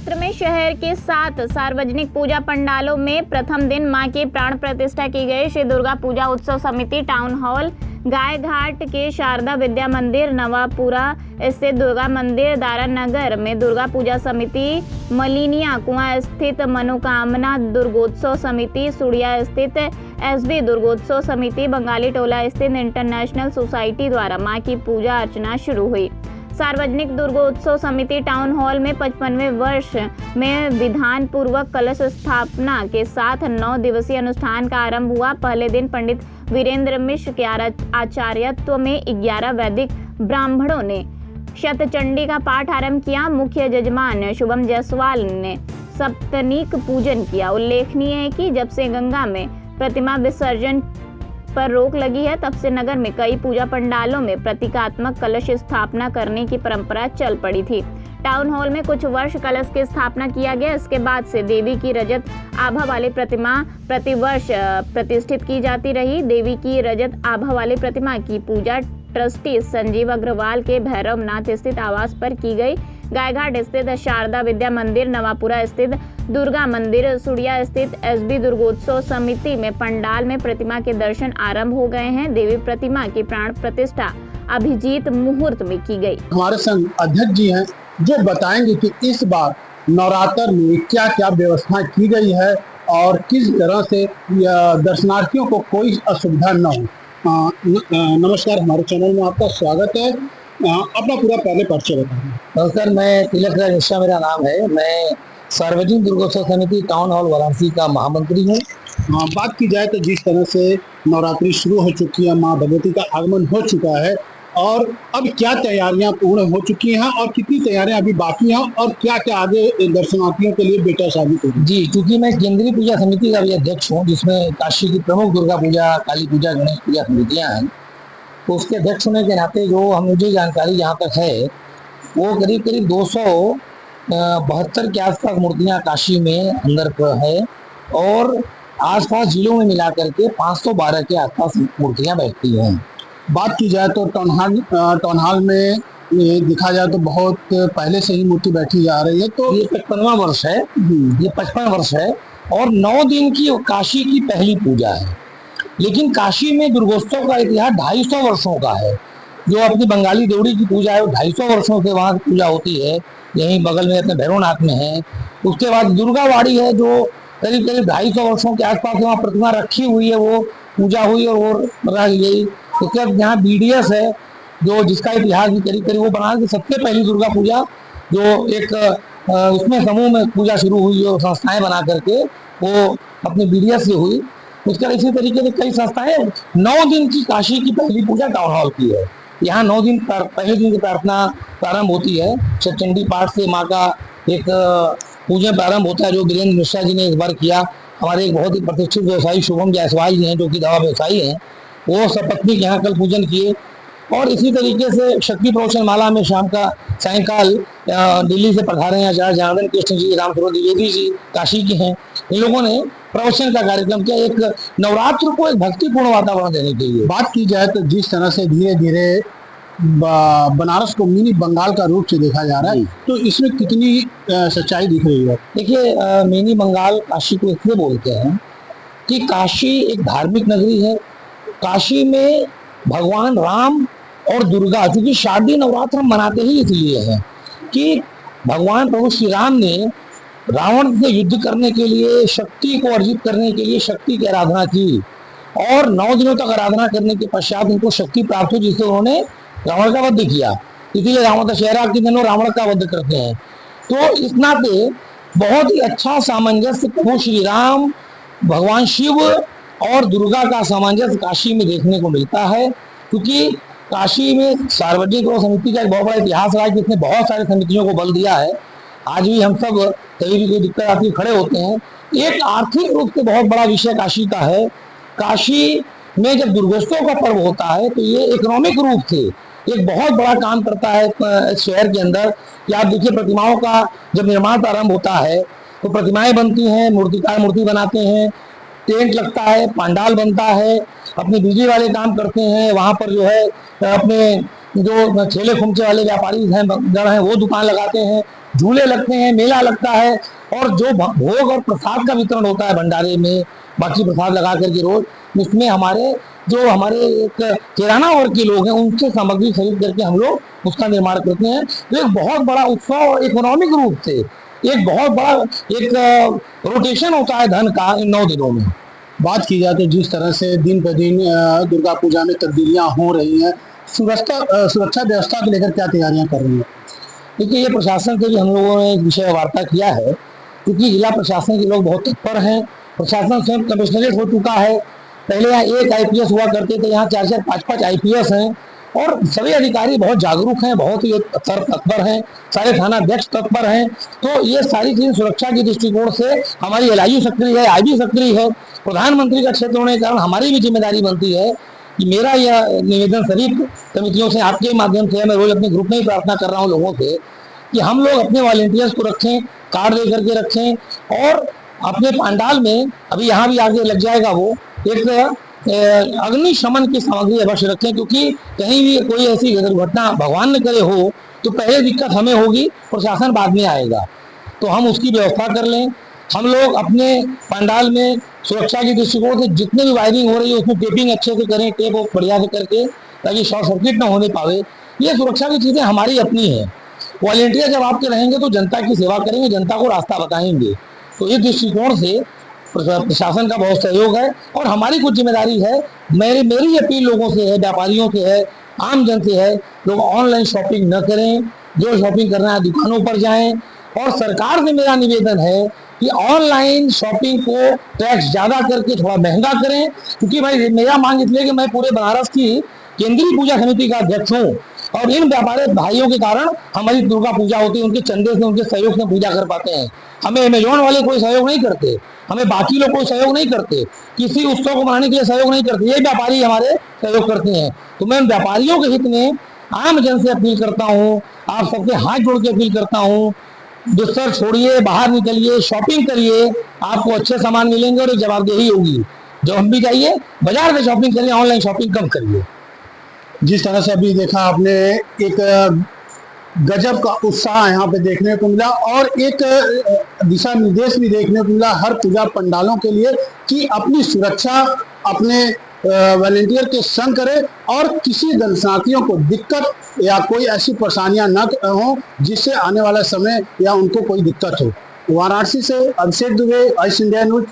नवरात्र में शहर के 7 सार्वजनिक पूजा पंडालों में प्रथम दिन मां की प्राण प्रतिष्ठा की गई। श्री दुर्गा पूजा उत्सव समिति टाउन हॉल, गाय घाट के शारदा विद्या मंदिर, नवापुरा स्थित दुर्गा मंदिर, दारा नगर में दुर्गा पूजा समिति, मलिनिया कुआं स्थित मनोकामना दुर्गोत्सव समिति, सुड़िया स्थित एसबी दुर्गोत्सव समिति, बंगाली टोला स्थित इंटरनेशनल सोसाइटी द्वारा मां की पूजा अर्चना शुरू हुई। सार्वजनिक दुर्गोत्सव समिति टाउन हॉल में 55वें वर्ष में विधान पूर्वक कलश स्थापना के साथ 9 दिवसीय अनुष्ठान का आरंभ हुआ। पहले दिन पंडित वीरेंद्र मिश्र के आचार्यत्व में 11 वैदिक ब्राह्मणों ने शतचंडी का पाठ आरंभ किया। मुख्य जजमान शुभम जायसवाल ने सप्तनीक पूजन किया। उल्लेखनीय है कि जब से गंगा में प्रतिमा विसर्जन पर रोक लगी है, तब से नगर में कई पूजा पंडालों में प्रतीकात्मक कलश स्थापना करने की परंपरा चल पड़ी थी। टाउन हॉल में कुछ वर्ष कलश की स्थापना किया गया। इसके बाद से देवी की रजत आभा वाली प्रतिमा प्रतिवर्ष प्रतिष्ठित की जाती रही। देवी की रजत आभा वाली प्रतिमा की पूजा ट्रस्टी संजीव अग्रवाल के भैरवनाथ स्थित आवास पर की गई। गायघाट स्थित शारदा विद्या मंदिर, नवापुरा स्थित दुर्गा मंदिर, सुड़िया स्थित एसबी दुर्गोत्सव समिति में पंडाल में प्रतिमा के दर्शन आरंभ हो गए हैं। देवी प्रतिमा की प्राण प्रतिष्ठा अभिजीत मुहूर्त में की गई। हमारे संग अध्यक्ष जी हैं जो बताएंगे कि इस बार नवरात्र में क्या क्या व्यवस्था की गई है और किस तरह से दर्शनार्थियों को कोई असुविधा न हो। नमस्कार, हमारे चैनल में आपका स्वागत है। अपना पूरा पहले परिचय बताइए। नमस्कार, मैं तिलक राज मिश्रा मेरा नाम है। मैं सार्वजनिक दुर्गोत्सव समिति टाउन हॉल वाराणसी का महामंत्री हूँ। बात की जाए तो जिस तरह से नवरात्रि शुरू हो चुकी है, माँ भगवती का आगमन हो चुका है और अब क्या तैयारियां पूर्ण हो चुकी हैं और कितनी तैयारियां अभी बाकी हैं और क्या क्या आगे दर्शनार्थियों के लिए बेटा साबित होगी? जी, क्योंकि मैं केंद्रीय पूजा समिति का भी अध्यक्ष हूँ, जिसमें काशी की प्रमुख दुर्गा पूजा, काली पूजा, गणेश पूजा समितियाँ हैं, तो उसके अध्यक्ष होने के नाते जो हम मुझे जानकारी यहाँ तक है वो करीब करीब 272 के आसपास मूर्तियाँ काशी में अंदर है और आसपास जिलों में मिला करके 512 के आसपास मूर्तियाँ बैठती हैं। बात की जाए तो टाउन हॉल में दिखा जाए तो बहुत पहले से ही मूर्ति बैठी जा रही है। तो ये 55वां वर्ष है, ये 55 वर्ष है और 9 दिन की काशी की पहली पूजा है। लेकिन काशी में दुर्गोत्सव का इतिहास 250 वर्षों का है। जो अपनी बंगाली देवड़ी की पूजा है वो 250 वर्षों से वहाँ पूजा होती है, यहीं बगल में अपने भैरवनाथ में है। उसके बाद दुर्गावाड़ी है जो करीब करीब 250 वर्षों के आसपास वहाँ प्रतिमा रखी हुई है, वो पूजा हुई और वो रह गई। उसके बाद यहाँ BDS है जो जिसका इतिहास भी करीब करीब वो बनारस की सबसे पहली दुर्गा पूजा जो एक उसमें समूह में पूजा शुरू हुई और संस्थाएं बना करके वो अपनी BDS से हुई। उसका इसी तरीके से कई संस्थाएं 9 दिन की काशी की पहली पूजा टाउन हॉल की है। यहाँ 9 दिन पहले दिन की प्रार्थना प्रारंभ होती है, शतचंडी पाठ से माँ का एक पूजन प्रारंभ होता है जो वीरेंद्र मिश्रा जी ने इस बार किया। हमारे एक बहुत ही प्रतिष्ठित व्यवसायी शुभम जायसवाल जी हैं जो कि दवा व्यवसायी हैं, वो सपत्नीक यहाँ कल पूजन किए। और इसी तरीके से शक्ति प्रवचन माला में शाम का सायंकाल दिल्ली से पधारे हैं आचार्य जनार्दन कृष्ण जी, रामस्वरूप द्विवेदी जी काशी के हैं। इन लोगों ने प्रवचन का कार्यक्रम किया, एक नवरात्र को एक भक्तिपूर्ण वातावरण देने के लिए। बात की जाए तो जिस तरह से धीरे धीरे बनारस को मिनी बंगाल का रूप से देखा जा रहा है, तो इसमें कितनी सच्चाई दिख रही है? देखिए, मिनी बंगाल काशी को इसलिए बोलते हैं कि काशी एक धार्मिक नगरी है। काशी में भगवान राम और दुर्गा, क्योंकि शारदीय नवरात्र हम मनाते ही इसलिए हैं कि भगवान प्रभु श्री राम ने रावण से युद्ध करने के लिए, शक्ति को अर्जित करने के लिए शक्ति की आराधना की और 9 दिनों तक आराधना करने के पश्चात उनको शक्ति प्राप्त हुई, जिससे उन्होंने रावण का वध किया। इसीलिए रावण दशहरा के दिनों रावण का वध करते हैं। तो इस नाते बहुत ही अच्छा सामंजस्य प्रभु श्री राम, भगवान शिव और दुर्गा का सामंजस्य काशी में देखने को मिलता है, क्योंकि काशी में सार्वजनिक समिति का एक बहुत बड़ा इतिहास रहा है जिसने बहुत सारी समितियों को बल दिया है। आज भी हम सब कहीं भी कोई दिक्कत आती है खड़े होते हैं। एक आर्थिक रूप से बहुत बड़ा विषय काशी का है। काशी में जब दुर्गोत्सव का पर्व होता है तो ये इकोनॉमिक रूप से एक बहुत बड़ा काम करता है शहर के अंदर। कि आप देखिए, प्रतिमाओं का जब निर्माण प्रारंभ होता है तो प्रतिमाएं बनती हैं, मूर्तिकार मूर्ति बनाते हैं, टेंट लगता है, पंडाल बनता है, अपने बिजली वाले काम करते हैं। वहाँ पर जो है अपने जो ठेले खुमचे वाले व्यापारी हैं, गण हैं, वो दुकान लगाते हैं। झूले लगते हैं, मेला लगता है, और जो भोग और प्रसाद का वितरण होता है भंडारे में, बाकी प्रसाद लगा करके रोज, उसमें हमारे एक किराना वर्ग के लोग हैं, उनसे सामग्री खरीद करके हम लोग उसका निर्माण करते हैं। तो एक बहुत बड़ा उत्सव और इकोनॉमिक रूप से एक बहुत बड़ा एक रोटेशन होता है धन का इन 9 दिनों में। बात की जाए तो जिस तरह से दिन ब दिन दुर्गा पूजा में तब्दीलियां हो रही हैं, सुरक्षा व्यवस्था को लेकर क्या तैयारियां कर रही हैं? देखिए, ये प्रशासन से भी हम लोगों ने एक विषय वार्ता किया है, क्योंकि जिला प्रशासन के लोग बहुत तत्पर हैं। प्रशासन स्वयं कमिश्नरेट हो चुका है। पहले यहाँ 1 IPS हुआ करते थे, यहाँ 4-4, 5-5 IPS हैं, और सभी अधिकारी बहुत जागरूक हैं, बहुत ही तत्पर हैं, सारे थाना अध्यक्ष तत्पर हैं। तो ये सारी चीजें सुरक्षा के दृष्टिकोण से हमारी LIU सक्रिय है, IB सक्रिय है। प्रधानमंत्री का क्षेत्र होने के कारण हमारी भी जिम्मेदारी बनती है कि मेरा यह निवेदन सभी कमेटियों से, आपके माध्यम से, मैं रोज अपने ग्रुप में ही प्रार्थना कर रहा हूँ लोगों से कि हम लोग अपने वॉलेंटियर्स को रखें, कार्ड दे करके रखें, और अपने पंडाल में, अभी यहाँ भी आगे लग जाएगा वो, एक अग्निशमन की सामग्री अवश्य रखें, क्योंकि कहीं भी कोई ऐसी दुर्घटना भगवान न करे हो तो पहले दिक्कत हमें होगी, प्रशासन बाद में आएगा। तो हम उसकी व्यवस्था कर लें। हम लोग अपने पंडाल में सुरक्षा के दृष्टिकोण से जितने भी वायरिंग हो रही है उसमें टेपिंग अच्छे से करें, टेप बढ़िया से करके, ताकि शॉर्ट सर्किट ना होने पावे। ये सुरक्षा की चीजें हमारी अपनी है। वॉलेंटियर जब आपके रहेंगे तो जनता की सेवा करेंगे, जनता को रास्ता बताएंगे। तो इस दृष्टिकोण से प्रशासन का बहुत सहयोग है, और हमारी कुछ जिम्मेदारी है। मेरी अपील लोगों से है, व्यापारियों से है, आम जन से है, लोग ऑनलाइन शॉपिंग न करें, जो शॉपिंग करना है दुकानों पर जाएं। और सरकार से मेरा निवेदन है कि ऑनलाइन शॉपिंग को टैक्स ज्यादा करके थोड़ा महंगा करें, क्योंकि भाई मेरा मांग इसलिए कि मैं पूरे बनारस की केंद्रीय पूजा समिति का अध्यक्ष हूँ, और इन व्यापारी भाइयों के कारण हमारी दुर्गा पूजा होती है। उनके चंदे से, उनके सहयोग से पूजा कर पाते हैं। हमें अमेजोन वाले कोई सहयोग नहीं करते, हमें बाकी लोग कोई सहयोग नहीं करते, किसी उत्सव को मनाने के लिए सहयोग नहीं करते, ये व्यापारी हमारे सहयोग करते हैं। तो मैं व्यापारियों के हित में आम जन से अपील करता हूँ, आप सबके हाथ जोड़ के अपील करता हूँ, दुस्तर छोड़िए, बाहर निकलिए, शॉपिंग करिए, आपको अच्छे सामान मिलेंगे और एक जवाबदेही होगी। जब हम भी जाइए बाजार से शॉपिंग करिए, ऑनलाइन शॉपिंग कम करिए। जिस तरह से अभी देखा आपने, एक गजब का उत्साह यहाँ पे देखने को मिला, और एक दिशा निर्देश भी देखने को मिला हर पूजा पंडालों के लिए कि अपनी सुरक्षा अपने वॉलेंटियर के संग करें, और किसी दर्शनार्थियों को दिक्कत या कोई ऐसी परेशानियां न हो जिससे आने वाला समय या उनको कोई दिक्कत हो। वाराणसी से अभिषेक दुबे, आइस इंडिया न्यूज।